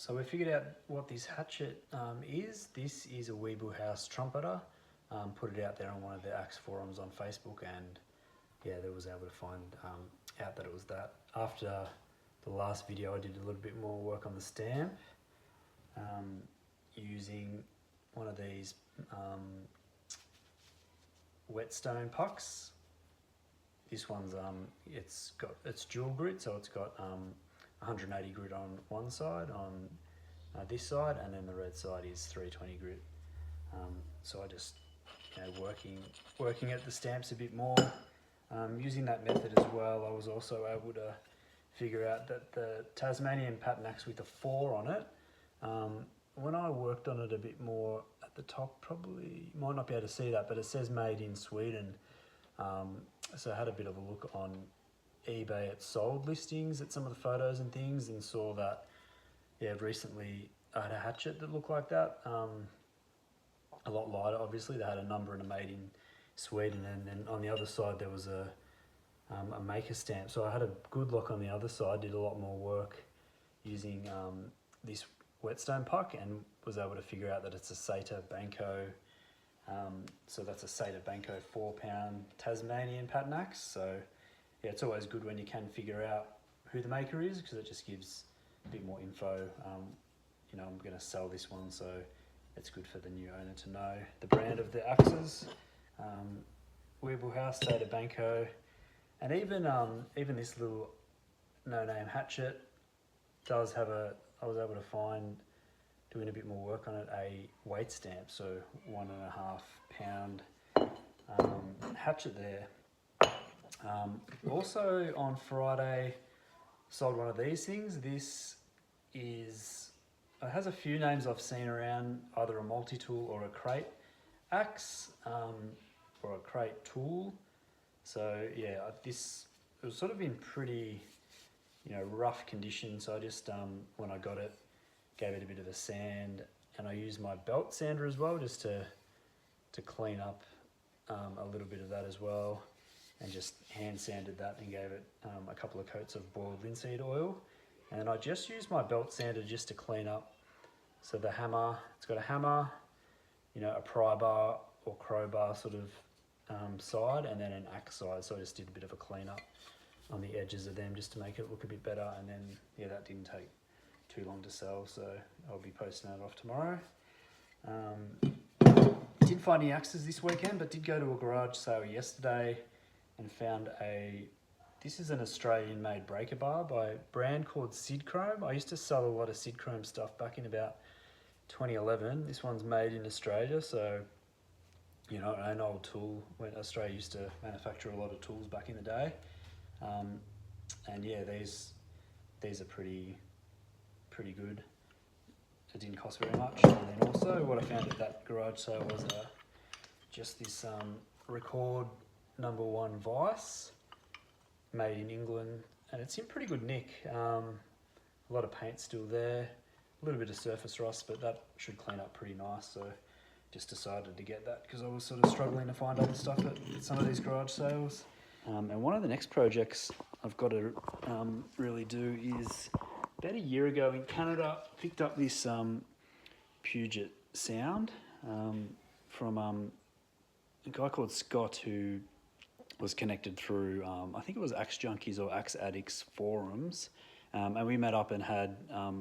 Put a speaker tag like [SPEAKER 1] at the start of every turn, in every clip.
[SPEAKER 1] So we figured out what this hatchet is. This is a Weeble House trumpeter. Put it out there on one of the axe forums on Facebook, and yeah, they was able to find out that it was that. After the last video, I did a little bit more work on the stamp using one of these whetstone pucks. This one's it's dual grit, so it's got 180 grit on one side, on this side, and then the red side is 320 grit. So I just, working at the stamps a bit more, using that method as well. I was also able to figure out that the Tasmanian pattern axe with the 4 on it, when I worked on it a bit more at the top, probably might not be able to see that, but it says made in Sweden. So I had a bit of a look on eBay at sold listings at some of the photos and things, and saw that, yeah, recently I had a hatchet that looked like that. A lot lighter, obviously. They had a number and a made in Sweden, and then on the other side there was a maker stamp. So I had a good look on the other side, did a lot more work using this whetstone puck, and was able to figure out that it's a Sata Banco. So that's a Sata Banco 4-pound Tasmanian pattern axe. So yeah, it's always good when you can figure out who the maker is, because it just gives a bit more info. I'm going to sell this one, so it's good for the new owner to know the brand of the axes. Weeble House, Sata Banco, and even this little no-name hatchet does have I was able to find, doing a bit more work on it, a weight stamp, so 1.5 pound hatchet there. Also on Friday, sold one of these things. It has a few names I've seen around, either a multi-tool or a crate axe, or a crate tool. So yeah, it was sort of in pretty, rough condition. So I just, when I got it, gave it a bit of a sand, and I used my belt sander as well, just to clean up a little bit of that as well, and just hand sanded that and gave it a couple of coats of boiled linseed oil. And I just used my belt sander just to clean up. So the hammer, it's got a hammer, a pry bar or crowbar sort of side, and then an axe side. So I just did a bit of a clean up on the edges of them just to make it look a bit better. And then, yeah, that didn't take too long to sell, so I'll be posting that off tomorrow. Didn't find any axes this weekend, but did go to a garage sale yesterday and found this is an Australian made breaker bar by a brand called Sidchrome. I used to sell a lot of Sidchrome stuff back in about 2011. This one's made in Australia, so an old tool when Australia used to manufacture a lot of tools back in the day. And yeah, these are pretty good. It didn't cost very much. And then also what I found at that garage sale was just this Record #1 Vice, made in England, and it's in pretty good nick. A lot of paint still there, a little bit of surface rust, but that should clean up pretty nice. So just decided to get that because I was sort of struggling to find other stuff at some of these garage sales. And one of the next projects I've got to really do is, about a year ago in Canada, picked up this Puget Sound from a guy called Scott, who was connected through, I think it was axejunkies or axeaddicts forums, and we met up and had a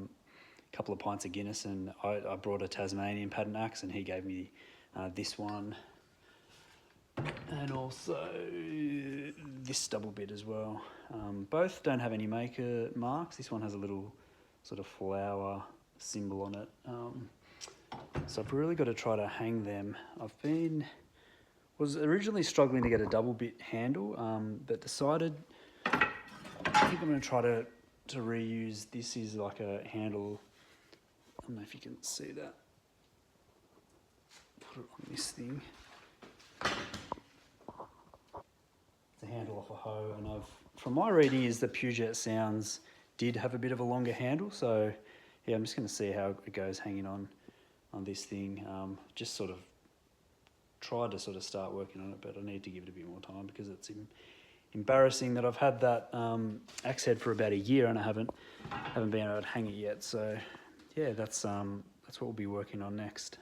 [SPEAKER 1] couple of pints of Guinness, and I brought a Tasmanian pattern axe, and he gave me this one, and also this double bit as well. Both don't have any maker marks. This one has a little sort of flower symbol on it. So I've really got to try to hang them. Was originally struggling to get a double bit handle, but decided, I think I'm going to try to reuse, this is like a handle, I don't know if you can see that, put it on this thing. It's a handle off a hoe, and from my reading is the Puget Sounds did have a bit of a longer handle, so yeah, I'm just going to see how it goes hanging on this thing. Just sort of tried to sort of start working on it, but I need to give it a bit more time because it's embarrassing that I've had that axe head for about a year and I haven't been able to hang it yet. So yeah, that's what we'll be working on next.